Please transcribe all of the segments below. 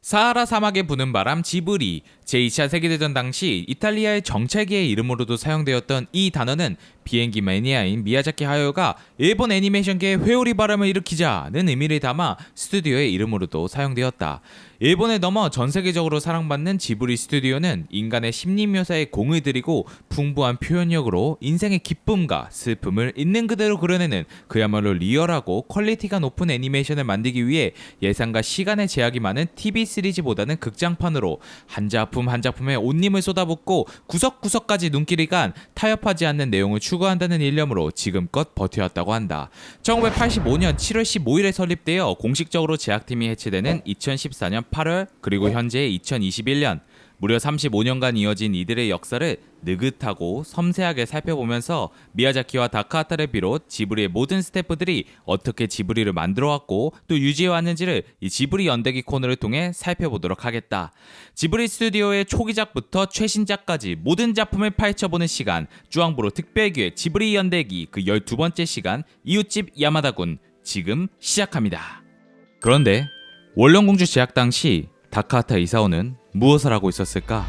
사하라 사막에 부는 바람 지브리. 제2차 세계대전 당시 이탈리아의 정찰기의 이름으로도 사용되었던 이 단어는 비행기 매니아인 미야자키 하야오가 일본 애니메이션계에 회오리 바람을 일으키자는 의미를 담아 스튜디오의 이름으로도 사용되었다. 일본에 넘어 전 세계적으로 사랑받는 지브리 스튜디오는 인간의 심리 묘사에 공을 들이고 풍부한 표현력으로 인생의 기쁨과 슬픔을 있는 그대로 그려내는 그야말로 리얼하고 퀄리티가 높은 애니메이션을 만들기 위해 예산과 시간의 제약이 많은 TV 시리즈보다는 극장판으로 한 작품 한 작품에 온 힘을 쏟아붓고 구석구석까지 눈길이 간 타협하지 않는 내용을 추구한다는 일념으로 지금껏 버텨왔다고 한다. 1985년 7월 15일에 설립되어 공식적으로 제작팀이 해체되는 2014년 8월 그리고 현재 2021년 무려 35년간 이어진 이들의 역사를 느긋하고 섬세하게 살펴보면서 미야자키와 다카하타를 비롯 지브리의 모든 스태프들이 어떻게 지브리를 만들어왔고 또 유지해왔는지를 이 지브리 연대기 코너를 통해 살펴보도록 하겠다. 지브리 스튜디오의 초기작부터 최신작까지 모든 작품을 파헤쳐보는 시간, 쭈왕보로 특별기획 지브리 연대기 그 12번째 시간, 이웃집 야마다군 지금 시작합니다. 그런데 원령공주 제작 당시 다카하타 이사오는 무엇을 하고 있었을까?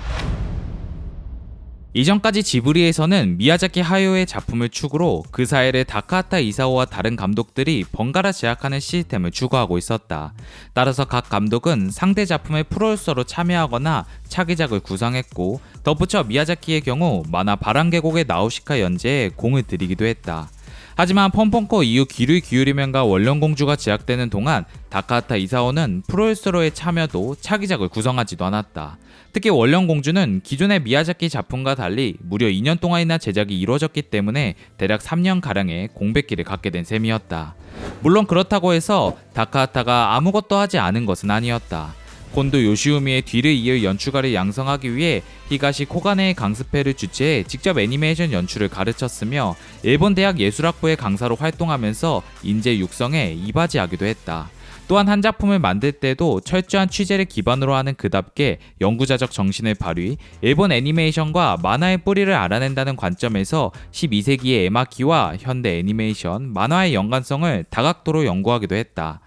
이전까지 지브리에서는 미야자키 하야오의 작품을 축으로 그 사이를 다카하타 이사오와 다른 감독들이 번갈아 제작하는 시스템을 추구하고 있었다. 따라서 각 감독은 상대 작품의 프로듀서로 참여하거나 차기작을 구상했고, 덧붙여 미야자키의 경우 만화 바람계곡의 나우시카 연재에 공을 들이기도 했다. 하지만 펑펑코 이후 귀를 기울이면과 원령공주가 제작되는 동안 다카하타 이사오는 프로듀서로의 참여도 차기작을 구성하지도 않았다. 특히 원령공주는 기존의 미야자키 작품과 달리 무려 2년 동안이나 제작이 이루어졌기 때문에 대략 3년가량의 공백기를 갖게 된 셈이었다. 물론 그렇다고 해서 다카하타가 아무것도 하지 않은 것은 아니었다. 곤도 요시우미의 뒤를 이을 연출가를 양성하기 위해 히가시 코가네의 강습회를 주최해 직접 애니메이션 연출을 가르쳤으며 일본 대학 예술학부의 강사로 활동하면서 인재 육성에 이바지하기도 했다. 또한 한 작품을 만들 때도 철저한 취재를 기반으로 하는 그답게 연구자적 정신을 발휘, 일본 애니메이션과 만화의 뿌리를 알아낸다는 관점에서 12세기의 에마키와 현대 애니메이션, 만화의 연관성을 다각도로 연구하기도 했다.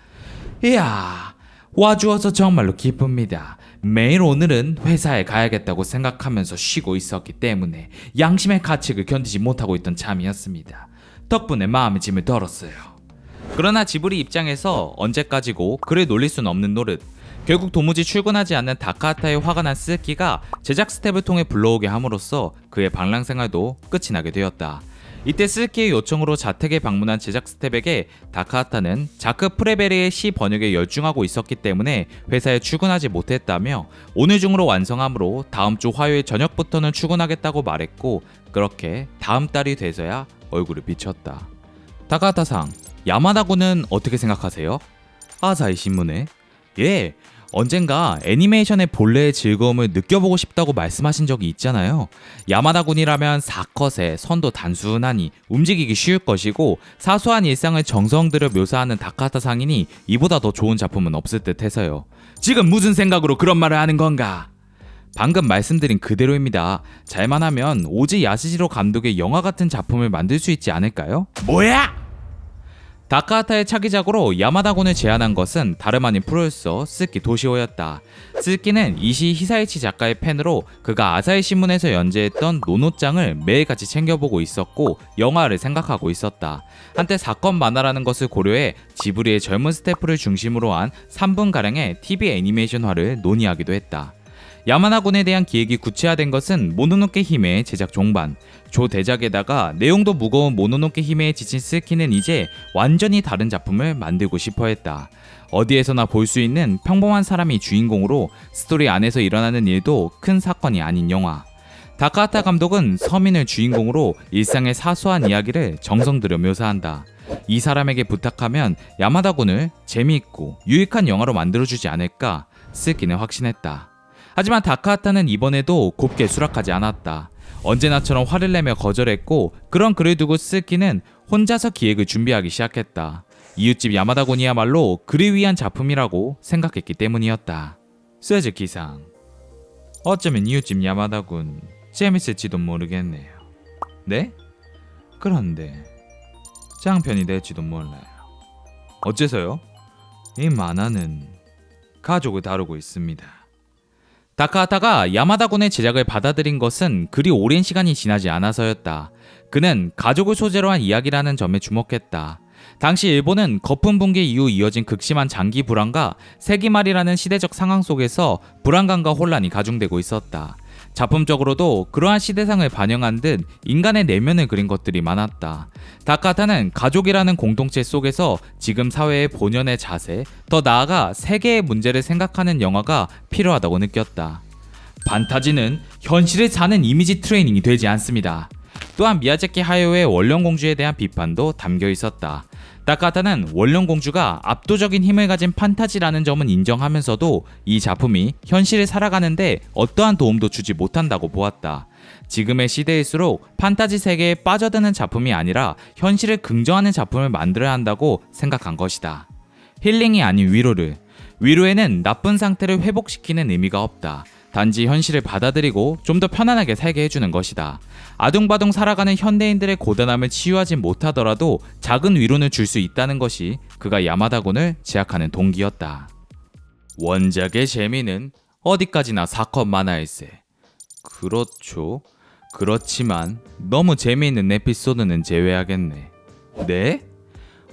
이야, 와주어서 정말로 기쁩니다. 매일 오늘은 회사에 가야겠다고 생각하면서 쉬고 있었기 때문에 양심의 가책을 견디지 못하고 있던 참이었습니다. 덕분에 마음의 짐을 덜었어요. 그러나 지브리 입장에서 언제까지고 그를 놀릴 순 없는 노릇. 결국 도무지 출근하지 않는 다카하타의 화가 난 스즈키가 제작 스텝을 통해 불러오게 함으로써 그의 방랑 생활도 끝이 나게 되었다. 이때 스즈키의 요청으로 자택에 방문한 제작 스텝에게 다카하타는 자크 프레베르의 시 번역에 열중하고 있었기 때문에 회사에 출근하지 못했다며 오늘 중으로 완성하므로 다음 주 화요일 저녁부터는 출근하겠다고 말했고, 그렇게 다음 달이 돼서야 얼굴을 비쳤다. 다카하타상, 야마다군은 어떻게 생각하세요? 아사히 신문에 예, 언젠가 애니메이션의 본래의 즐거움을 느껴보고 싶다고 말씀하신 적이 있잖아요. 야마다군이라면 사컷에 선도 단순하니 움직이기 쉬울 것이고 사소한 일상을 정성 들여 묘사하는 다카하타 상인이 이보다 더 좋은 작품은 없을 듯 해서요. 지금 무슨 생각으로 그런 말을 하는 건가? 방금 말씀드린 그대로입니다. 잘만 하면 오지 야스지로 감독의 영화 같은 작품을 만들 수 있지 않을까요? 뭐야? 다카하타의 차기작으로 야마다군을 제안한 것은 다름 아닌 프로듀서 스키 도시오였다. 스키는 이시 히사이치 작가의 팬으로 그가 아사히 신문에서 연재했던 노노장을 매일같이 챙겨보고 있었고 영화를 생각하고 있었다. 한때 사건 만화라는 것을 고려해 지브리의 젊은 스태프를 중심으로 한 3분가량의 TV 애니메이션화를 논의하기도 했다. 야마다군에 대한 기획이 구체화된 것은 모노노케 히메의 제작 종반. 조 대작에다가 내용도 무거운 모노노케 히메에 지친 스키는 이제 완전히 다른 작품을 만들고 싶어 했다. 어디에서나 볼 수 있는 평범한 사람이 주인공으로 스토리 안에서 일어나는 일도 큰 사건이 아닌 영화. 다카하타 감독은 서민을 주인공으로 일상의 사소한 이야기를 정성 들여 묘사한다. 이 사람에게 부탁하면 야마다군을 재미있고 유익한 영화로 만들어주지 않을까 스키는 확신했다. 하지만 다카하타는 이번에도 곱게 수락하지 않았다. 언제나처럼 화를 내며 거절했고, 그런 그를 두고 스즈키는 혼자서 기획을 준비하기 시작했다. 이웃집 야마다군이야말로 그를 위한 작품이라고 생각했기 때문이었다. 스즈키상, 어쩌면 이웃집 야마다군 재밌을지도 모르겠네요. 네? 그런데 장편이 될지도 몰라요. 어째서요? 이 만화는 가족을 다루고 있습니다. 다카하타가 야마다군의 제작을 받아들인 것은 그리 오랜 시간이 지나지 않아서였다. 그는 가족을 소재로 한 이야기라는 점에 주목했다. 당시 일본은 거품 붕괴 이후 이어진 극심한 장기 불황과 세기말이라는 시대적 상황 속에서 불안감과 혼란이 가중되고 있었다. 작품적으로도 그러한 시대상을 반영한 듯 인간의 내면을 그린 것들이 많았다. 다카하타는 가족이라는 공동체 속에서 지금 사회의 본연의 자세, 더 나아가 세계의 문제를 생각하는 영화가 필요하다고 느꼈다. 판타지는 현실을 사는 이미지 트레이닝이 되지 않습니다. 또한 미야자키 하야오의 원령공주에 대한 비판도 담겨 있었다. 다카하타는 원령공주가 압도적인 힘을 가진 판타지라는 점은 인정하면서도 이 작품이 현실을 살아가는데 어떠한 도움도 주지 못한다고 보았다. 지금의 시대일수록 판타지 세계에 빠져드는 작품이 아니라 현실을 긍정하는 작품을 만들어야 한다고 생각한 것이다. 힐링이 아닌 위로에는 나쁜 상태를 회복시키는 의미가 없다. 단지 현실을 받아들이고 좀 더 편안하게 살게 해주는 것이다. 아둥바둥 살아가는 현대인들의 고단함을 치유하지 못하더라도 작은 위로는 줄 수 있다는 것이 그가 야마다군을 제작하는 동기였다. 원작의 재미는 어디까지나 사컷 만화일세. 그렇죠. 그렇지만 너무 재미있는 에피소드는 제외하겠네. 네?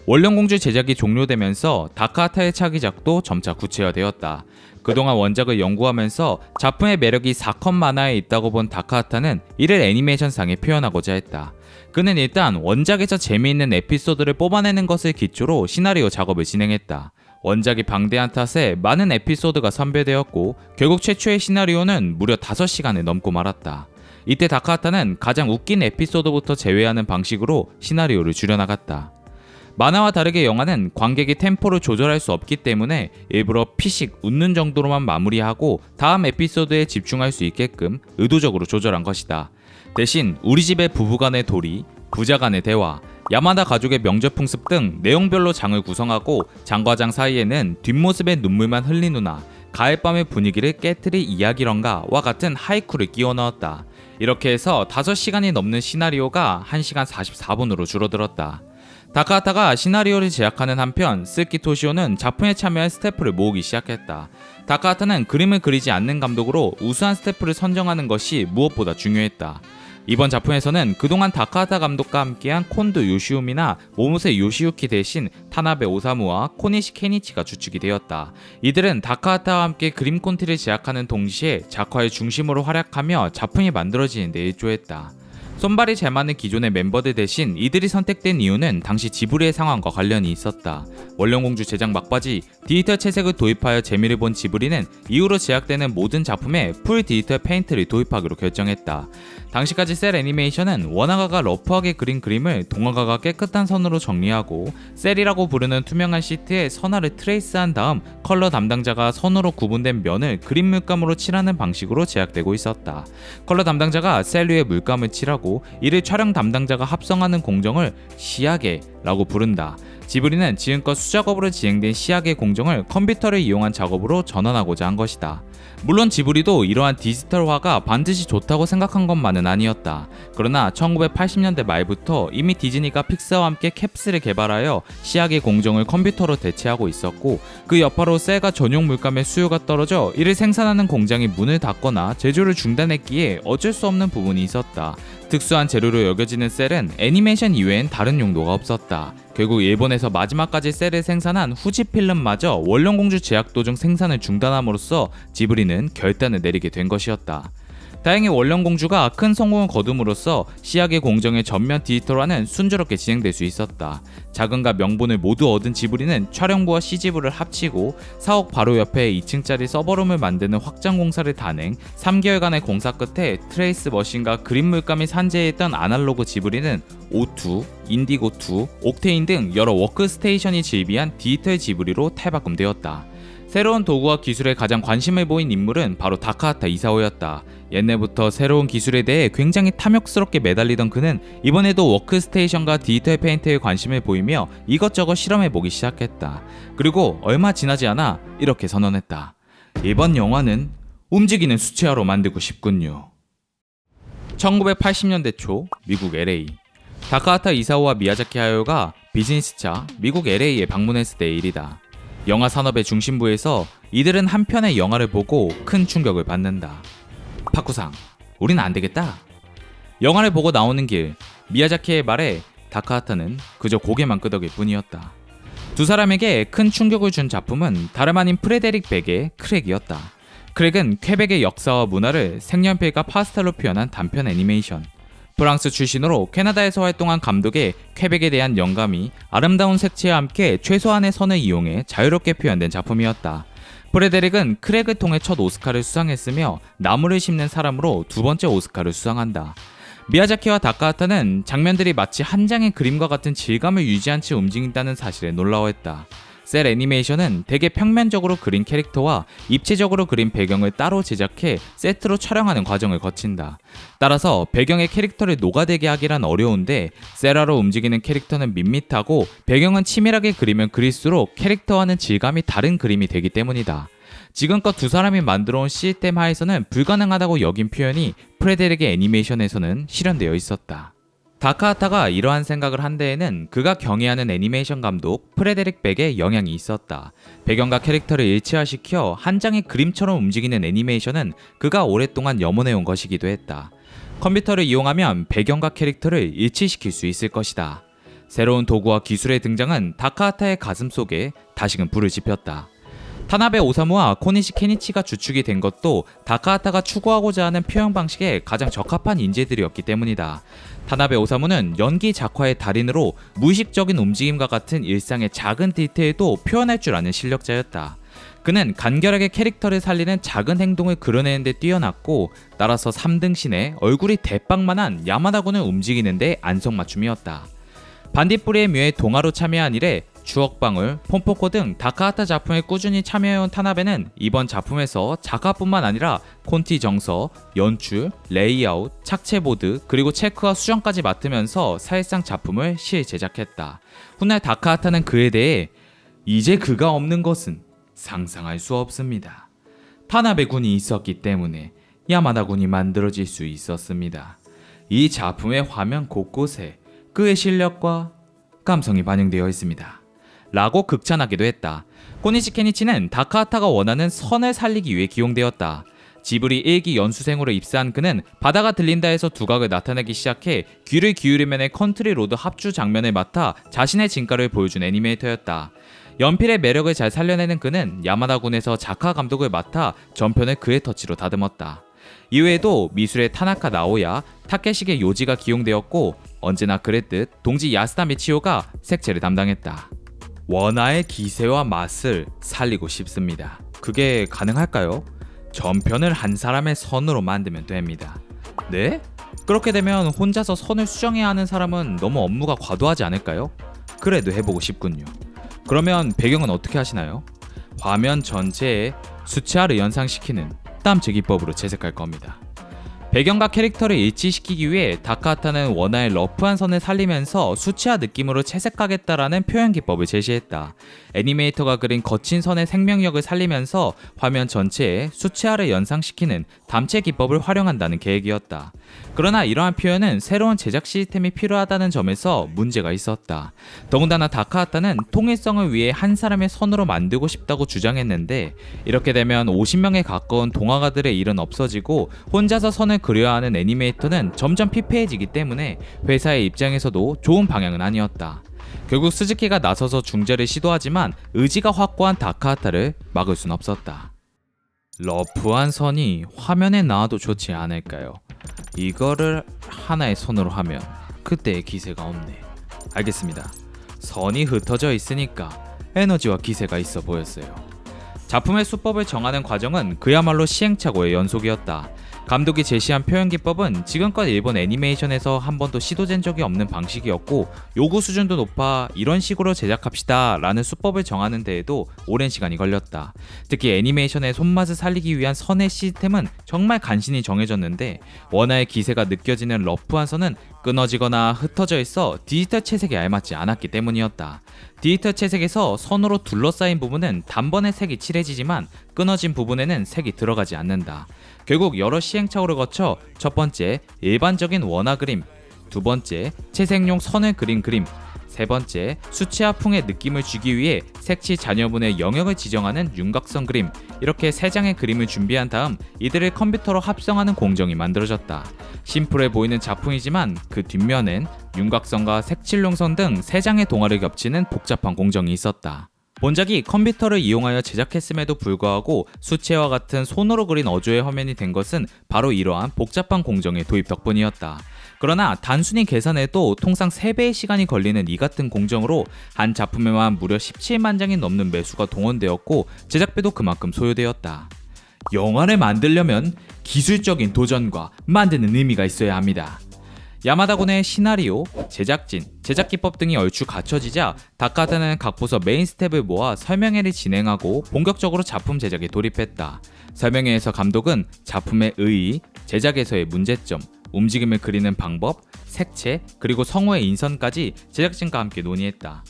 원령공주 제작이 종료되면서 다카하타의 차기작도 점차 구체화되었다. 그동안 원작을 연구하면서 작품의 매력이 4컷 만화에 있다고 본 다카하타는 이를 애니메이션상에 표현하고자 했다. 그는 일단 원작에서 재미있는 에피소드를 뽑아내는 것을 기초로 시나리오 작업을 진행했다. 원작이 방대한 탓에 많은 에피소드가 선별되었고 결국 최초의 시나리오는 무려 5시간을 넘고 말았다. 이때 다카하타는 가장 웃긴 에피소드부터 제외하는 방식으로 시나리오를 줄여나갔다. 만화와 다르게 영화는 관객이 템포를 조절할 수 없기 때문에 일부러 피식 웃는 정도로만 마무리하고 다음 에피소드에 집중할 수 있게끔 의도적으로 조절한 것이다. 대신 우리 집의 부부간의 도리, 부자간의 대화, 야마다 가족의 명절 풍습 등 내용별로 장을 구성하고 장과 장 사이에는 뒷모습의 눈물만 흘린 누나, 가을밤의 분위기를 깨트릴 이야기런가와 같은 하이쿠를 끼워 넣었다. 이렇게 해서 5시간이 넘는 시나리오가 1시간 44분으로 줄어들었다. 다카하타가 시나리오를 제작하는 한편 스키 토시오는 작품에 참여할 스태프를 모으기 시작했다. 다카하타는 그림을 그리지 않는 감독으로 우수한 스태프를 선정하는 것이 무엇보다 중요했다. 이번 작품에서는 그동안 다카하타 감독과 함께한 콘도 요시우미나 모모세 요시유키 대신 타나베 오사무와 코니시 케니치가 주축이 되었다. 이들은 다카하타와 함께 그림 콘티를 제작하는 동시에 작화의 중심으로 활약하며 작품이 만들어지는 데 일조했다. 손발이 잘 맞는 기존의 멤버들 대신 이들이 선택된 이유는 당시 지브리의 상황과 관련이 있었다. 원령공주 제작 막바지 디지털 채색을 도입하여 재미를 본 지브리는 이후로 제작되는 모든 작품에 풀 디지털 페인트를 도입하기로 결정했다. 당시까지 셀 애니메이션은 원화가가 러프하게 그린 그림을 동화가가 깨끗한 선으로 정리하고 셀이라고 부르는 투명한 시트에 선화를 트레이스한 다음 컬러 담당자가 선으로 구분된 면을 그림 물감으로 칠하는 방식으로 제작되고 있었다. 컬러 담당자가 셀 위에 물감을 칠하고 이를 촬영 담당자가 합성하는 공정을 시야계라고 부른다. 지브리는 지금껏 수작업으로 진행된 시야계 공정을 컴퓨터를 이용한 작업으로 전환하고자 한 것이다. 물론 지브리도 이러한 디지털화가 반드시 좋다고 생각한 것만은 아니었다. 그러나 1980년대 말부터 이미 디즈니가 픽사와 함께 캡스를 개발하여 시야계 공정을 컴퓨터로 대체하고 있었고 그 여파로 셀과 전용 물감의 수요가 떨어져 이를 생산하는 공장이 문을 닫거나 제조를 중단했기에 어쩔 수 없는 부분이 있었다. 특수한 재료로 여겨지는 셀은 애니메이션 이외엔 다른 용도가 없었다. 결국 일본에서 마지막까지 셀을 생산한 후지 필름마저 원령공주 제작 도중 생산을 중단함으로써 지브리는 결단을 내리게 된 것이었다. 다행히 원령공주가 큰 성공을 거둠으로써 시야계 공정의 전면 디지털화는 순조롭게 진행될 수 있었다. 자금과 명분을 모두 얻은 지브리는 촬영부와 CG부를 합치고 사옥 바로 옆에 2층짜리 서버룸을 만드는 확장 공사를 단행, 3개월간의 공사 끝에 트레이스 머신과 그림 물감이 산재했던 아날로그 지브리는 O2, 인디고2, 옥테인 등 여러 워크스테이션이 즐비한 디지털 지브리로 탈바꿈되었다. 새로운 도구와 기술에 가장 관심을 보인 인물은 바로 다카하타 이사오였다. 옛날부터 새로운 기술에 대해 굉장히 탐욕스럽게 매달리던 그는 이번에도 워크스테이션과 디지털 페인트에 관심을 보이며 이것저것 실험해보기 시작했다. 그리고 얼마 지나지 않아 이렇게 선언했다. 이번 영화는 움직이는 수채화로 만들고 싶군요. 1980년대 초 미국 LA. 다카하타 이사오와 미야자키 하야오가 비즈니스차 미국 LA에 방문했을 때의 일이다. 영화 산업의 중심부에서 이들은 한 편의 영화를 보고 큰 충격을 받는다. 파쿠상, 우린 안 되겠다. 영화를 보고 나오는 길, 미야자키의 말에 다카하타는 그저 고개만 끄덕일 뿐이었다. 두 사람에게 큰 충격을 준 작품은 다름 아닌 프레데릭 백의 크랙이었다. 크랙은 퀘벡의 역사와 문화를 색연필과 파스텔로 표현한 단편 애니메이션. 프랑스 출신으로 캐나다에서 활동한 감독의 퀘벡에 대한 영감이 아름다운 색채와 함께 최소한의 선을 이용해 자유롭게 표현된 작품이었다. 프레데릭은 크랙을 통해 첫 오스카를 수상했으며 나무를 심는 사람으로 두 번째 오스카를 수상한다. 미야자키와 다카하타는 장면들이 마치 한 장의 그림과 같은 질감을 유지한 채 움직인다는 사실에 놀라워했다. 셀 애니메이션은 대개 평면적으로 그린 캐릭터와 입체적으로 그린 배경을 따로 제작해 세트로 촬영하는 과정을 거친다. 따라서 배경의 캐릭터를 녹아내게 하기란 어려운데 셀화로 움직이는 캐릭터는 밋밋하고 배경은 치밀하게 그리면 그릴수록 캐릭터와는 질감이 다른 그림이 되기 때문이다. 지금껏 두 사람이 만들어온 시스템 하에서는 불가능하다고 여긴 표현이 프레데릭의 애니메이션에서는 실현되어 있었다. 다카하타가 이러한 생각을 한 데에는 그가 경애하는 애니메이션 감독 프레데릭 백의 영향이 있었다. 배경과 캐릭터를 일체화시켜 한 장의 그림처럼 움직이는 애니메이션은 그가 오랫동안 염원해온 것이기도 했다. 컴퓨터를 이용하면 배경과 캐릭터를 일치시킬 수 있을 것이다. 새로운 도구와 기술의 등장은 다카하타의 가슴 속에 다시금 불을 지폈다. 타나베 오사무와 코니시 케니치가 주축이 된 것도 다카하타가 추구하고자 하는 표현 방식에 가장 적합한 인재들이었기 때문이다. 타나베 오사무는 연기 작화의 달인으로 무의식적인 움직임과 같은 일상의 작은 디테일도 표현할 줄 아는 실력자였다. 그는 간결하게 캐릭터를 살리는 작은 행동을 그려내는 데 뛰어났고 따라서 3등 신의 얼굴이 대빵만한 야마다군을 움직이는 데 안성맞춤이었다. 반딧불이의 묘에 동화로 참여한 이래 추억방울, 폼포코 등 다카하타 작품에 꾸준히 참여해온 타나베는 이번 작품에서 작화뿐만 아니라 콘티 정서, 연출, 레이아웃, 착체보드, 그리고 체크와 수정까지 맡으면서 사실상 작품을 실제작했다. 훗날 다카하타는 그에 대해 이제 그가 없는 것은 상상할 수 없습니다. 타나베 군이 있었기 때문에 야마다 군이 만들어질 수 있었습니다. 이 작품의 화면 곳곳에 그의 실력과 감성이 반영되어 있습니다. 라고 극찬하기도 했다. 코니시 케니치는 다카하타가 원하는 선을 살리기 위해 기용되었다. 지브리 1기 연수생으로 입사한 그는 바다가 들린다에서 두각을 나타내기 시작해 귀를 기울이면의 컨트리 로드 합주 장면을 맡아 자신의 진가를 보여준 애니메이터였다. 연필의 매력을 잘 살려내는 그는 야마다군에서 작화 감독을 맡아 전편을 그의 터치로 다듬었다. 이외에도 미술의 타나카 나오야, 타케시게 요지가 기용되었고 언제나 그랬듯 동지 야스다 미치오가 색채를 담당했다. 원화의 기세와 맛을 살리고 싶습니다. 그게 가능할까요? 전편을 한 사람의 선으로 만들면 됩니다. 네? 그렇게 되면 혼자서 선을 수정해야 하는 사람은 너무 업무가 과도하지 않을까요? 그래도 해보고 싶군요. 그러면 배경은 어떻게 하시나요? 화면 전체에 수채화를 연상시키는 땀제 기법으로 채색할 겁니다. 배경과 캐릭터를 일치시키기 위해 다카하타는 원화의 러프한 선을 살리면서 수채화 느낌으로 채색하겠다라는 표현 기법을 제시했다. 애니메이터가 그린 거친 선의 생명력을 살리면서 화면 전체에 수채화를 연상시키는 담체 기법을 활용한다는 계획이었다. 그러나 이러한 표현은 새로운 제작 시스템이 필요하다는 점에서 문제가 있었다. 더군다나 다카하타는 통일성을 위해 한 사람의 선으로 만들고 싶다고 주장했는데 이렇게 되면 50명에 가까운 동화가들의 일은 없어지고 혼자서 선을 그려야 하는 애니메이터는 점점 피폐해지기 때문에 회사의 입장에서도 좋은 방향은 아니었다. 결국 스즈키가 나서서 중재를 시도하지만 의지가 확고한 다카하타를 막을 순 없었다. 러프한 선이 화면에 나와도 좋지 않을까요? 이거를 하나의 선으로 하면 그때의 기세가 없네. 알겠습니다. 선이 흩어져 있으니까 에너지와 기세가 있어 보였어요. 작품의 수법을 정하는 과정은 그야말로 시행착오의 연속이었다. 감독이 제시한 표현 기법은 지금껏 일본 애니메이션에서 한 번도 시도된 적이 없는 방식이었고 요구 수준도 높아 이런 식으로 제작합시다 라는 수법을 정하는 데에도 오랜 시간이 걸렸다. 특히 애니메이션의 손맛을 살리기 위한 선의 시스템은 정말 간신히 정해졌는데 원화의 기세가 느껴지는 러프한 선은 끊어지거나 흩어져 있어 디지털 채색에 알맞지 않았기 때문이었다. 디지털 채색에서 선으로 둘러싸인 부분은 단번에 색이 칠해지지만 끊어진 부분에는 색이 들어가지 않는다. 결국 여러 시행착오를 거쳐 첫 번째 일반적인 원화 그림, 두 번째 채색용 선을 그린 그림, 세 번째, 수치와 풍의 느낌을 주기 위해 색치 잔여분의 영역을 지정하는 윤곽선 그림. 이렇게 세 장의 그림을 준비한 다음 이들을 컴퓨터로 합성하는 공정이 만들어졌다. 심플해 보이는 작품이지만 그 뒷면엔 윤곽선과 색칠용선 등 세 장의 동화를 겹치는 복잡한 공정이 있었다. 본작이 컴퓨터를 이용하여 제작했음에도 불구하고 수채화 같은 손으로 그린 어조의 화면이 된 것은 바로 이러한 복잡한 공정의 도입 덕분이었다. 그러나 단순히 계산해도 통상 3배의 시간이 걸리는 이 같은 공정으로 한 작품에만 무려 17만 장이 넘는 매수가 동원되었고 제작비도 그만큼 소요되었다. 영화를 만들려면 기술적인 도전과 만드는 의미가 있어야 합니다. 야마다군의 시나리오, 제작진, 제작 기법 등이 얼추 갖춰지자 다카타는 각 부서 메인 스텝을 모아 설명회를 진행하고 본격적으로 작품 제작에 돌입했다. 설명회에서 감독은 작품의 의의, 제작에서의 문제점, 움직임을 그리는 방법, 색채, 그리고 성우의 인선까지 제작진과 함께 논의했다.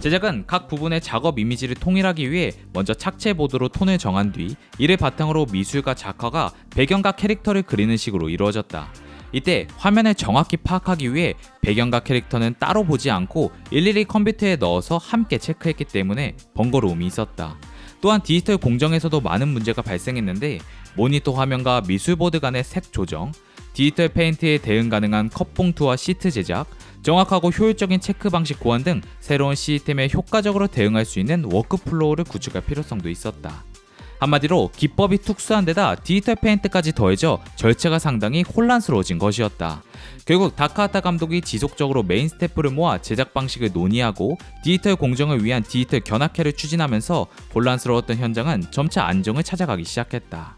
제작은 각 부분의 작업 이미지를 통일하기 위해 먼저 착체 보드로 톤을 정한 뒤 이를 바탕으로 미술가 작가가 배경과 캐릭터를 그리는 식으로 이루어졌다. 이때 화면을 정확히 파악하기 위해 배경과 캐릭터는 따로 보지 않고 일일이 컴퓨터에 넣어서 함께 체크했기 때문에 번거로움이 있었다. 또한 디지털 공정에서도 많은 문제가 발생했는데 모니터 화면과 미술보드 간의 색 조정, 디지털 페인트에 대응 가능한 컵봉투와 시트 제작, 정확하고 효율적인 체크 방식 고안 등 새로운 시스템에 효과적으로 대응할 수 있는 워크플로우를 구축할 필요성도 있었다. 한마디로 기법이 특수한 데다 디지털 페인트까지 더해져 절차가 상당히 혼란스러워진 것이었다. 결국 다카하타 감독이 지속적으로 메인 스태프를 모아 제작 방식을 논의하고 디지털 공정을 위한 디지털 견학회를 추진하면서 혼란스러웠던 현장은 점차 안정을 찾아가기 시작했다.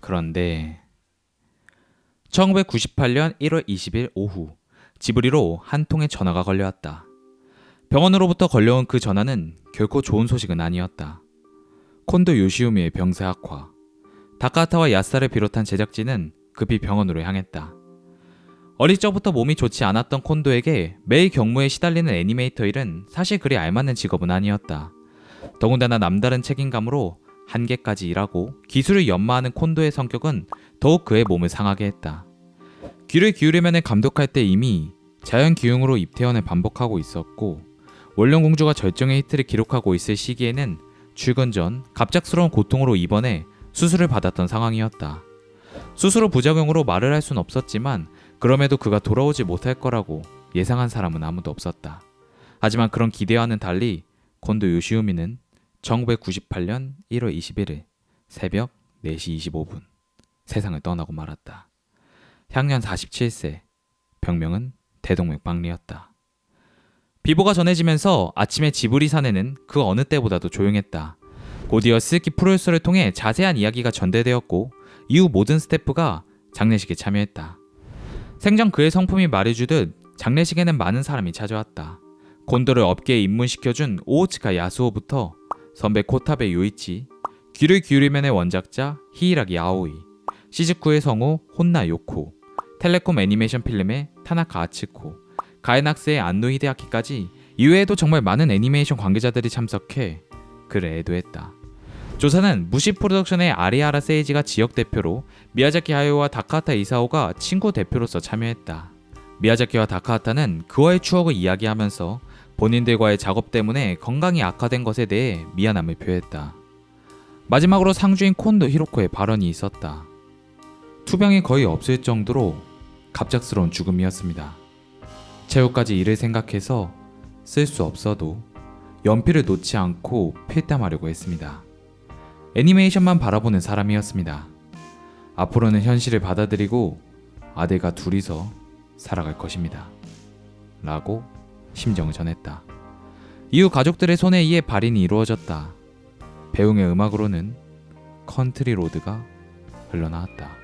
그런데 1998년 1월 20일 오후 지브리로 한 통의 전화가 걸려왔다. 병원으로부터 걸려온 그 전화는 결코 좋은 소식은 아니었다. 콘도 요시우미의 병세 악화. 다카하타와 야사를 비롯한 제작진은 급히 병원으로 향했다. 어릴 적부터 몸이 좋지 않았던 콘도에게 매일 경무에 시달리는 애니메이터 일은 사실 그리 알맞는 직업은 아니었다. 더군다나 남다른 책임감으로 한계까지 일하고 기술을 연마하는 콘도의 성격은 더욱 그의 몸을 상하게 했다. 귀를 기울이면을 감독할 때 이미 자연기흉으로 입퇴원을 반복하고 있었고 원령공주가 절정의 히트를 기록하고 있을 시기에는 출근 전 갑작스러운 고통으로 입원해 수술을 받았던 상황이었다. 수술 후 부작용으로 말을 할 순 없었지만 그럼에도 그가 돌아오지 못할 거라고 예상한 사람은 아무도 없었다. 하지만 그런 기대와는 달리 콘도 요시우미는 1998년 1월 21일 새벽 4시 25분 세상을 떠나고 말았다. 향년 47세, 병명은 대동맥 박리였다. 비보가 전해지면서 아침에 지브리 사내는 그 어느 때보다도 조용했다. 곧이어 스즈키 프로듀서를 통해 자세한 이야기가 전달되었고 이후 모든 스태프가 장례식에 참여했다. 생전 그의 성품이 말해주듯 장례식에는 많은 사람이 찾아왔다. 곤도를 업계에 입문시켜준 오오츠카 야스오부터 선배 코타베 요이치, 귀를 기울이면의 원작자 히이라기 아오이, 시즈쿠의 성우 혼나 요코, 텔레콤 애니메이션 필름의 타나카 아츠코, 가에낙스의 안노 히데아키까지 이외에도 정말 많은 애니메이션 관계자들이 참석해 그를 애도했다. 조사는 무시 프로덕션의 아리하라 세이지가 지역 대표로 미야자키 하야오와 다카하타 이사오가 친구 대표로서 참여했다. 미야자키와 다카하타는 그와의 추억을 이야기하면서 본인들과의 작업 때문에 건강이 악화된 것에 대해 미안함을 표했다. 마지막으로 상주인 콘도 히로코의 발언이 있었다. 투병이 거의 없을 정도로 갑작스러운 죽음이었습니다. 최후까지 이를 생각해서 쓸 수 없어도 연필을 놓지 않고 필담하려고 했습니다. 애니메이션만 바라보는 사람이었습니다. 앞으로는 현실을 받아들이고 아들과 둘이서 살아갈 것입니다. 라고 심정을 전했다. 이후 가족들의 손에 의해 발인이 이루어졌다. 배웅의 음악으로는 컨트리 로드가 흘러나왔다.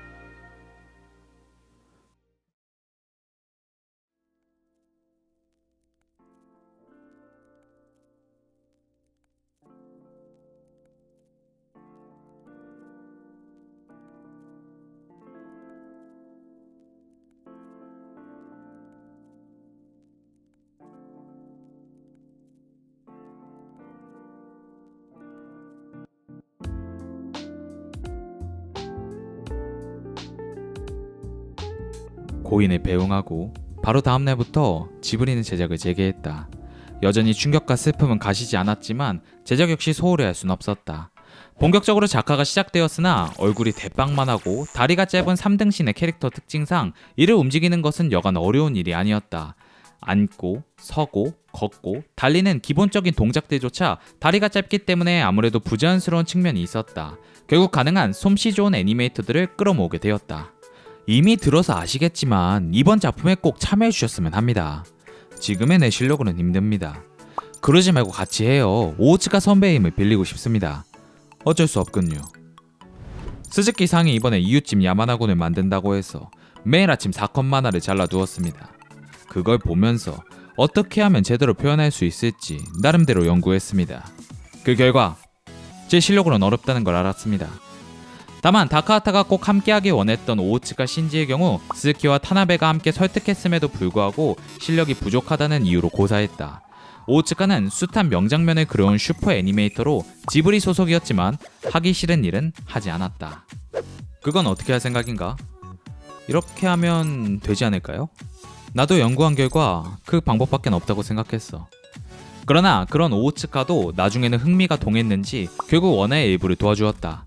고인을 배웅하고 바로 다음 날부터 지브리는 제작을 재개했다. 여전히 충격과 슬픔은 가시지 않았지만 제작 역시 소홀히 할 순 없었다. 본격적으로 작화가 시작되었으나 얼굴이 대빵만하고 다리가 짧은 3등신의 캐릭터 특징상 이를 움직이는 것은 여간 어려운 일이 아니었다. 앉고, 서고, 걷고, 달리는 기본적인 동작들조차 다리가 짧기 때문에 아무래도 부자연스러운 측면이 있었다. 결국 가능한 솜씨 좋은 애니메이터들을 끌어모으게 되었다. 이미 들어서 아시겠지만 이번 작품에 꼭 참여해 주셨으면 합니다. 지금의 내 실력으로는 힘듭니다. 그러지 말고 같이 해요. 오츠카 선배의 힘을 빌리고 싶습니다. 어쩔 수 없군요. 스즈키 상이 이번에 이웃집 야마나곤을 만든다고 해서 매일 아침 4컷 만화를 잘라두었습니다. 그걸 보면서 어떻게 하면 제대로 표현할 수 있을지 나름대로 연구했습니다. 그 결과 제 실력으로는 어렵다는 걸 알았습니다. 다만 다카하타가 꼭 함께하길 원했던 오우츠카 신지의 경우 스즈키와 타나베가 함께 설득했음에도 불구하고 실력이 부족하다는 이유로 고사했다. 오우츠카는 숱한 명장면을 그려온 슈퍼 애니메이터로 지브리 소속이었지만 하기 싫은 일은 하지 않았다. 그건 어떻게 할 생각인가? 이렇게 하면 되지 않을까요? 나도 연구한 결과 그 방법밖에 없다고 생각했어. 그러나 그런 오우츠카도 나중에는 흥미가 동했는지 결국 원화의 일부를 도와주었다.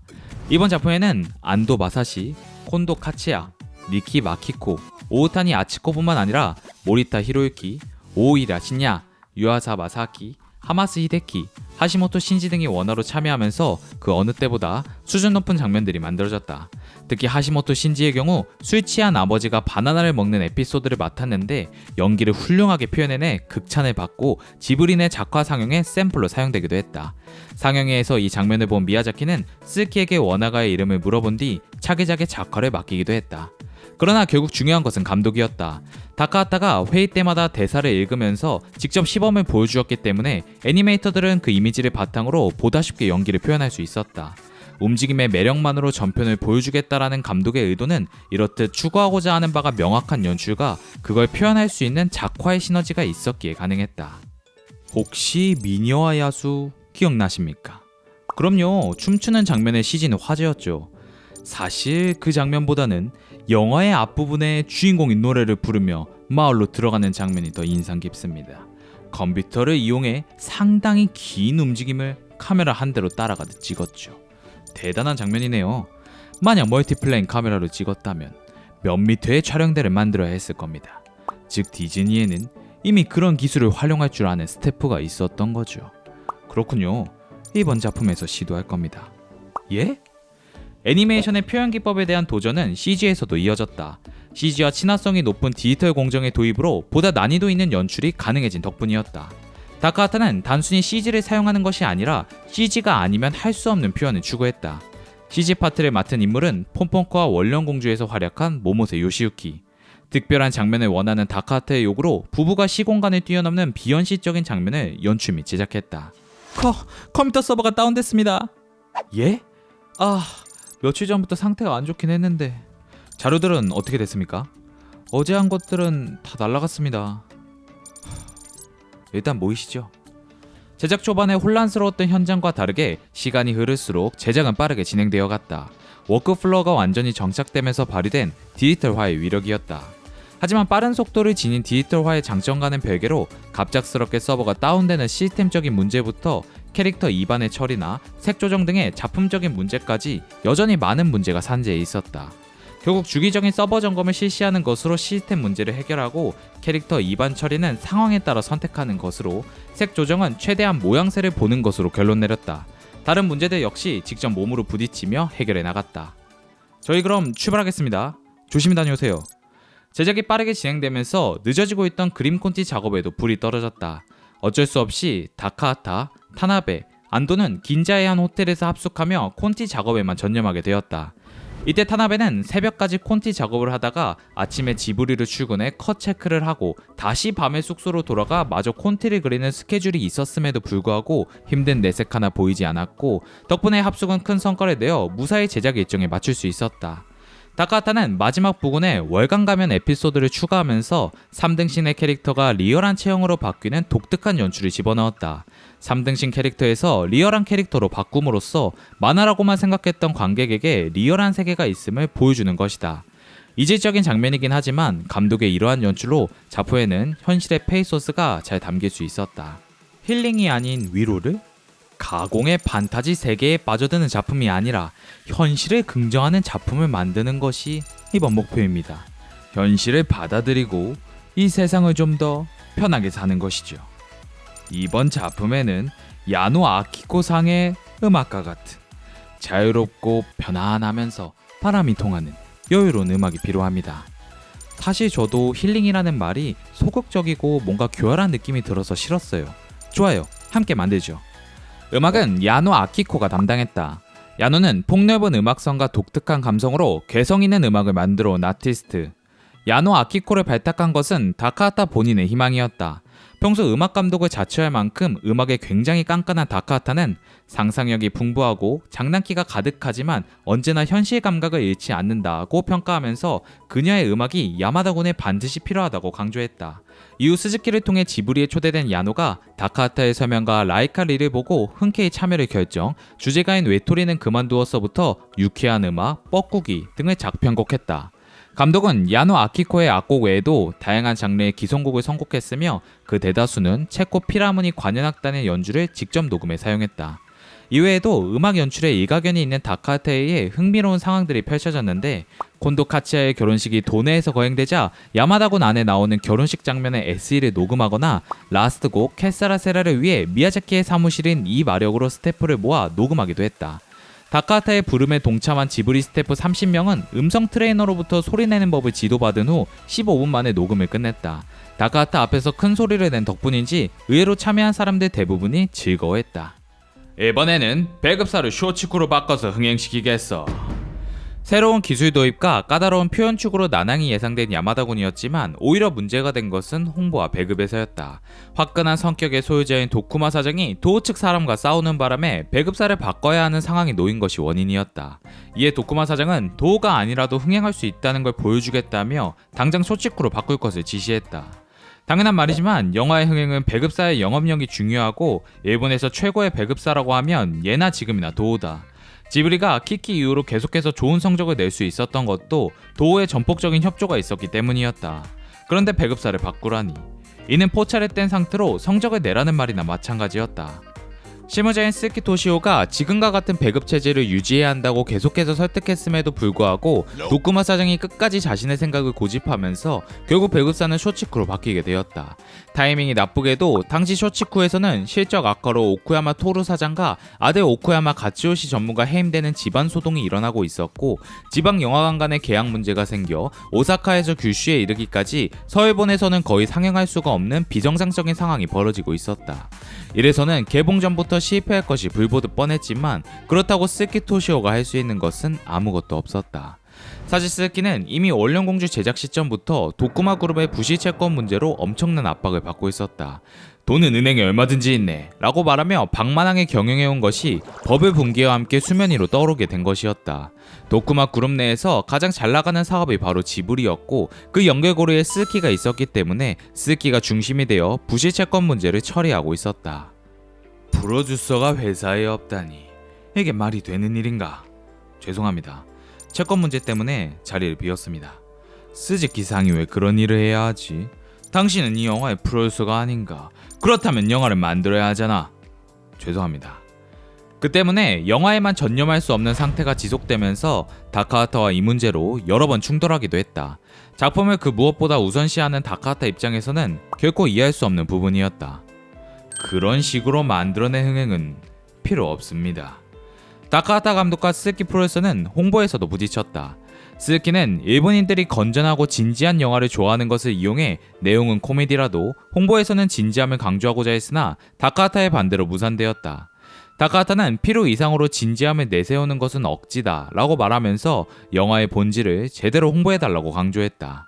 이번 작품에는 안도 마사시, 콘도 카치야, 미키 마키코, 오우타니 아치코뿐만 아니라 모리타 히로유키, 오이라 신야, 유아사 마사키, 하마스 히데키, 하시모토 신지 등이 원화로 참여하면서 그 어느 때보다 수준 높은 장면들이 만들어졌다. 특히 하시모토 신지의 경우 술 취한 아버지가 바나나를 먹는 에피소드를 맡았는데 연기를 훌륭하게 표현해내 극찬을 받고 지브리 내 작화 상영의 샘플로 사용되기도 했다. 상영회에서 이 장면을 본 미야자키는 스즈키에게 원화가의 이름을 물어본 뒤 차기작의 작화를 맡기기도 했다. 그러나 결국 중요한 것은 감독이었다. 다카하타가 회의 때마다 대사를 읽으면서 직접 시범을 보여주었기 때문에 애니메이터들은 그 이미지를 바탕으로 보다 쉽게 연기를 표현할 수 있었다. 움직임의 매력만으로 전편을 보여주겠다라는 감독의 의도는 이렇듯 추구하고자 하는 바가 명확한 연출과 그걸 표현할 수 있는 작화의 시너지가 있었기에 가능했다. 혹시 미녀와 야수 기억나십니까? 그럼요. 춤추는 장면의 CG는 화제였죠. 사실 그 장면보다는 영화의 앞부분에 주인공이 노래를 부르며 마을로 들어가는 장면이 더 인상 깊습니다. 컴퓨터를 이용해 상당히 긴 움직임을 카메라 한 대로 따라가듯 찍었죠. 대단한 장면이네요. 만약 멀티플레인 카메라로 찍었다면 몇 미터의 촬영대를 만들어야 했을 겁니다. 즉 디즈니에는 이미 그런 기술을 활용할 줄 아는 스태프가 있었던 거죠. 그렇군요. 이번 작품에서 시도할 겁니다. 예? 애니메이션의 표현 기법에 대한 도전은 CG에서도 이어졌다. CG와 친화성이 높은 디지털 공정의 도입으로 보다 난이도 있는 연출이 가능해진 덕분이었다. 다카하타는 단순히 CG를 사용하는 것이 아니라 CG가 아니면 할 수 없는 표현을 추구했다. CG 파트를 맡은 인물은 폼폼코와 원령공주에서 활약한 모모세 요시유키. 특별한 장면을 원하는 다카하타의 요구로 부부가 시공간을 뛰어넘는 비현실적인 장면을 연출 및 제작했다. 컴퓨터 서버가 다운됐습니다. 예? 며칠 전부터 상태가 안 좋긴 했는데 자료들은 어떻게 됐습니까? 어제 한 것들은 다 날라갔습니다. 일단 모이시죠. 제작 초반에 혼란스러웠던 현장과 다르게 시간이 흐를수록 제작은 빠르게 진행되어 갔다. 워크플로어가 완전히 정착되면서 발휘된 디지털화의 위력이었다. 하지만 빠른 속도를 지닌 디지털화의 장점과는 별개로 갑작스럽게 서버가 다운되는 시스템적인 문제부터 캐릭터 입안의 처리나 색 조정 등의 작품적인 문제까지 여전히 많은 문제가 산재해 있었다. 결국 주기적인 서버 점검을 실시하는 것으로 시스템 문제를 해결하고 캐릭터 입안 처리는 상황에 따라 선택하는 것으로 색 조정은 최대한 모양새를 보는 것으로 결론 내렸다. 다른 문제들 역시 직접 몸으로 부딪히며 해결해 나갔다. 저희 그럼 출발하겠습니다. 조심히 다녀오세요. 제작이 빠르게 진행되면서 늦어지고 있던 그림 콘티 작업에도 불이 떨어졌다. 어쩔 수 없이 다카하타, 타나베, 안도는 긴자의 한 호텔에서 합숙하며 콘티 작업에만 전념하게 되었다. 이때 타나베는 새벽까지 콘티 작업을 하다가 아침에 지브리로 출근해 컷 체크를 하고 다시 밤에 숙소로 돌아가 마저 콘티를 그리는 스케줄이 있었음에도 불구하고 힘든 내색 하나 보이지 않았고 덕분에 합숙은 큰 성과를 내어 무사히 제작 일정에 맞출 수 있었다. 다카하타는 마지막 부분에 월간 가면 에피소드를 추가하면서 3등신의 캐릭터가 리얼한 체형으로 바뀌는 독특한 연출을 집어넣었다. 3등신 캐릭터에서 리얼한 캐릭터로 바꿈으로써 만화라고만 생각했던 관객에게 리얼한 세계가 있음을 보여주는 것이다. 이질적인 장면이긴 하지만 감독의 이러한 연출로 작품에는 현실의 페이소스가 잘 담길 수 있었다. 힐링이 아닌 위로를? 가공의 판타지 세계에 빠져드는 작품이 아니라 현실을 긍정하는 작품을 만드는 것이 이번 목표입니다. 현실을 받아들이고 이 세상을 좀 더 편하게 사는 것이죠. 이번 작품에는 야노 아키코 상의 음악과 같은 자유롭고 편안하면서 바람이 통하는 여유로운 음악이 필요합니다. 사실 저도 힐링이라는 말이 소극적이고 뭔가 교활한 느낌이 들어서 싫었어요. 좋아요. 함께 만들죠. 음악은 야노 아키코가 담당했다. 야노는 폭넓은 음악성과 독특한 감성으로 개성 있는 음악을 만들어 온 아티스트. 야노 아키코를 발탁한 것은 다카하타 본인의 희망이었다. 평소 음악 감독을 자처할 만큼 음악에 굉장히 깐깐한 다카하타는 상상력이 풍부하고 장난기가 가득하지만 언제나 현실 감각을 잃지 않는다고 평가하면서 그녀의 음악이 야마다군에 반드시 필요하다고 강조했다. 이후 스즈키를 통해 지브리에 초대된 야노가 다카하타의 설명과 라이카 리를 보고 흔쾌히 참여를 결정, 주제가인 외톨이는 그만두었어부터 유쾌한 음악, 뻐꾸기 등을 작편곡했다. 감독은 야노 아키코의 악곡 외에도 다양한 장르의 기성곡을 선곡했으며 그 대다수는 체코 필하모니 관현악단의 연주를 직접 녹음에 사용했다. 이외에도 음악 연출에 일가견이 있는 다카하타에 의해 흥미로운 상황들이 펼쳐졌는데 콘도 카치아의 결혼식이 도내에서 거행되자 야마다군 안에 나오는 결혼식 장면의 SE를 녹음하거나 라스트 곡 캐사라세라를 위해 미야자키의 사무실인 이 마력으로 스태프를 모아 녹음하기도 했다. 다카하타의 부름에 동참한 지브리 스태프 30명은 음성 트레이너로부터 소리내는 법을 지도받은 후 15분 만에 녹음을 끝냈다. 다카하타 앞에서 큰 소리를 낸 덕분인지 의외로 참여한 사람들 대부분이 즐거워했다. 이번에는 배급사를 쇼치쿠로 바꿔서 흥행시키겠어. 새로운 기술 도입과 까다로운 표현 축으로 난항이 예상된 야마다군이었지만 오히려 문제가 된 것은 홍보와 배급에서였다. 화끈한 성격의 소유자인 도쿠마 사장이 도우 측 사람과 싸우는 바람에 배급사를 바꿔야 하는 상황이 놓인 것이 원인이었다. 이에 도쿠마 사장은 도우가 아니라도 흥행할 수 있다는 걸 보여주겠다며 당장 쇼치쿠로 바꿀 것을 지시했다. 당연한 말이지만 영화의 흥행은 배급사의 영업력이 중요하고 일본에서 최고의 배급사라고 하면 예나 지금이나 도우다. 지브리가 키키 이후로 계속해서 좋은 성적을 낼 수 있었던 것도 도우의 전폭적인 협조가 있었기 때문이었다. 그런데 배급사를 바꾸라니. 이는 포차를 뗀 상태로 성적을 내라는 말이나 마찬가지였다. 실무자인 스키 토시오가 지금과 같은 배급 체제를 유지해야 한다고 계속해서 설득했음에도 불구하고 도쿠마 사장이 끝까지 자신의 생각을 고집하면서 결국 배급사는 쇼치쿠로 바뀌게 되었다. 타이밍이 나쁘게도 당시 쇼치쿠에서는 실적 악화로 오쿠야마 토루 사장과 아들 오쿠야마 가츠요시 전무가 해임되는 집안 소동이 일어나고 있었고 지방 영화관 간의 계약 문제가 생겨 오사카에서 규슈에 이르기까지 서일본에서는 거의 상영할 수가 없는 비정상적인 상황이 벌어지고 있었다. 이래서는 개봉 전부터 실패할 것이 불보듯 뻔했지만 그렇다고 스키 토시오가 할 수 있는 것은 아무것도 없었다. 사실 스키는 이미 원령공주 제작 시점부터 도쿠마 그룹의 부실 채권 문제로 엄청난 압박을 받고 있었다. 돈은 은행에 얼마든지 있네 라고 말하며 방만하게 경영해온 것이 버블 붕괴와 함께 수면 위로 떠오르게 된 것이었다. 도쿠마 그룹 내에서 가장 잘 나가는 사업이 바로 지브리였고 그 연결고리에 스키가 있었기 때문에 스키가 중심이 되어 부실 채권 문제를 처리하고 있었다. 프로듀서가 회사에 없다니 이게 말이 되는 일인가? 죄송합니다. 채권 문제 때문에 자리를 비웠습니다. 스즈키상이 왜 그런 일을 해야 하지? 당신은 이 영화의 프로듀서가 아닌가? 그렇다면 영화를 만들어야 하잖아. 죄송합니다. 그 때문에 영화에만 전념할 수 없는 상태가 지속되면서 다카하타와 이 문제로 여러 번 충돌하기도 했다. 작품을 그 무엇보다 우선시하는 다카하타 입장에서는 결코 이해할 수 없는 부분이었다. 그런 식으로 만들어낸 흥행은 필요 없습니다. 다카하타 감독과 스즈키 프로듀서는 홍보에서도 부딪혔다. 스즈키는 일본인들이 건전하고 진지한 영화를 좋아하는 것을 이용해 내용은 코미디라도 홍보에서는 진지함을 강조하고자 했으나 다카하타의 반대로 무산되었다. 다카하타는 필요 이상으로 진지함을 내세우는 것은 억지다 라고 말하면서 영화의 본질을 제대로 홍보해달라고 강조했다.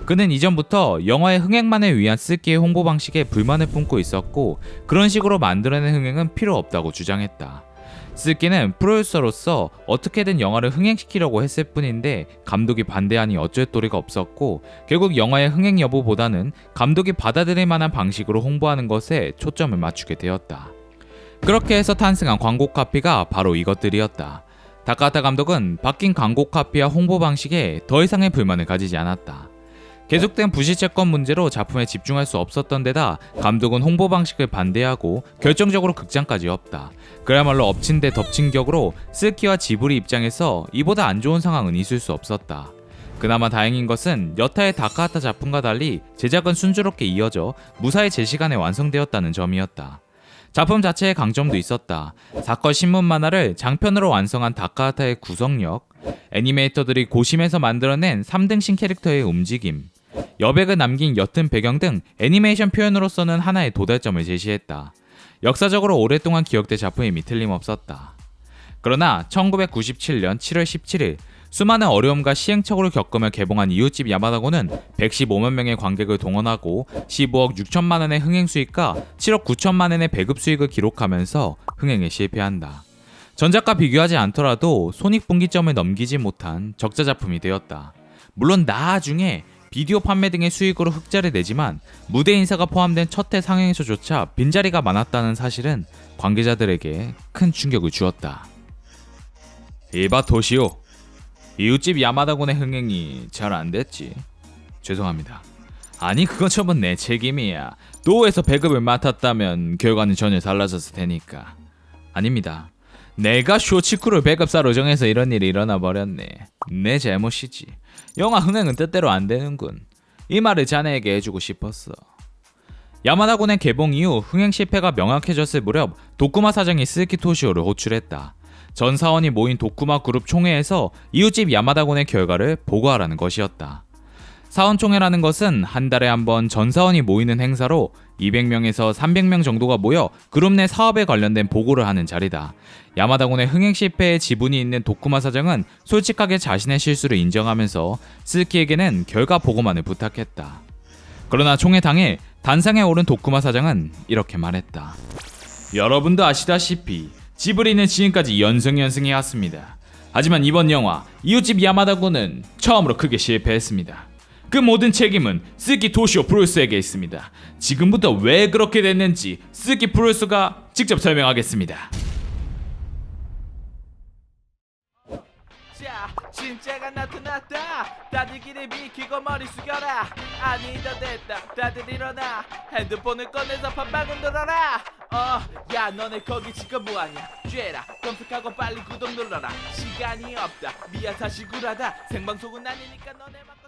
그는 이전부터 영화의 흥행만을 위한 스즈키의 홍보 방식에 불만을 품고 있었고 그런 식으로 만들어낸 흥행은 필요 없다고 주장했다. 스즈키는 프로듀서로서 어떻게든 영화를 흥행시키려고 했을 뿐인데 감독이 반대하니 어쩔 도리가 없었고 결국 영화의 흥행 여부보다는 감독이 받아들일 만한 방식으로 홍보하는 것에 초점을 맞추게 되었다. 그렇게 해서 탄생한 광고 카피가 바로 이것들이었다. 다카하타 감독은 바뀐 광고 카피와 홍보 방식에 더 이상의 불만을 가지지 않았다. 계속된 부실채권 문제로 작품에 집중할 수 없었던 데다 감독은 홍보 방식을 반대하고 결정적으로 극장까지 없다. 그야말로 엎친 데 덮친 격으로 스즈키와 지브리 입장에서 이보다 안 좋은 상황은 있을 수 없었다. 그나마 다행인 것은 여타의 다카하타 작품과 달리 제작은 순조롭게 이어져 무사히 제 시간에 완성되었다는 점이었다. 작품 자체의 강점도 있었다. 사건 신문 만화를 장편으로 완성한 다카하타의 구성력, 애니메이터들이 고심해서 만들어낸 3등신 캐릭터의 움직임, 여백을 남긴 옅은 배경 등 애니메이션 표현으로서는 하나의 도달점을 제시했다. 역사적으로 오랫동안 기억될 작품임이 틀림없었다. 그러나 1997년 7월 17일 수많은 어려움과 시행착오를 겪으며 개봉한 이웃집 야마다고는 115만 명의 관객을 동원하고 15억 6천만 원의 흥행 수익과 7억 9천만 원의 배급 수익을 기록하면서 흥행에 실패한다. 전작과 비교하지 않더라도 손익분기점을 넘기지 못한 적자 작품이 되었다. 물론 나중에 비디오 판매 등의 수익으로 흑자를 내지만 무대 인사가 포함된 첫 회 상영에서조차 빈자리가 많았다는 사실은 관계자들에게 큰 충격을 주었다. 이봐 토시오, 이웃집 야마다군의 흥행이 잘 안됐지. 죄송합니다. 아니 그건 전부 내 책임이야. 도에서 배급을 맡았다면 결과는 전혀 달라졌을 테니까. 아닙니다. 내가 쇼치쿠를 배급사로 정해서 이런 일이 일어나 버렸네. 내 잘못이지. 영화 흥행은 뜻대로 안 되는군. 이 말을 자네에게 해주고 싶었어. 야마다군의 개봉 이후 흥행 실패가 명확해졌을 무렵 도쿠마 사장이 스즈키 토시오를 호출했다. 전 사원이 모인 도쿠마 그룹 총회에서 이웃집 야마다군의 결과를 보고하라는 것이었다. 사원총회라는 것은 한 달에 한 번 전 사원이 모이는 행사로 200명에서 300명 정도가 모여 그룹 내 사업에 관련된 보고를 하는 자리다. 야마다군의 흥행 실패에 지분이 있는 도쿠마 사장은 솔직하게 자신의 실수를 인정하면서 스즈키에게는 결과 보고만을 부탁했다. 그러나 총회 당일 단상에 오른 도쿠마 사장은 이렇게 말했다. 여러분도 아시다시피 지브리는 지금까지 연승해왔습니다. 하지만 이번 영화 이웃집 야마다군은 처음으로 크게 실패했습니다. 그 모든 책임은 스즈키 토시오 프로듀서에게 있습니다. 지금부터 왜 그렇게 됐는지 스즈키 프로듀서가 직접 설명하겠습니다. 자, 진짜가 나타났다. 다들 길을 비키고 머리 숙여라. 아니다 됐다. 다들 일어나. 핸드폰을 꺼내서 밥방울 눌러라. 야 너네 거기 지금 뭐하냐. 죄라 검색하고 빨리 구독 눌러라. 시간이 없다. 미야 다시 구라다. 생방송은 아니니까 너네만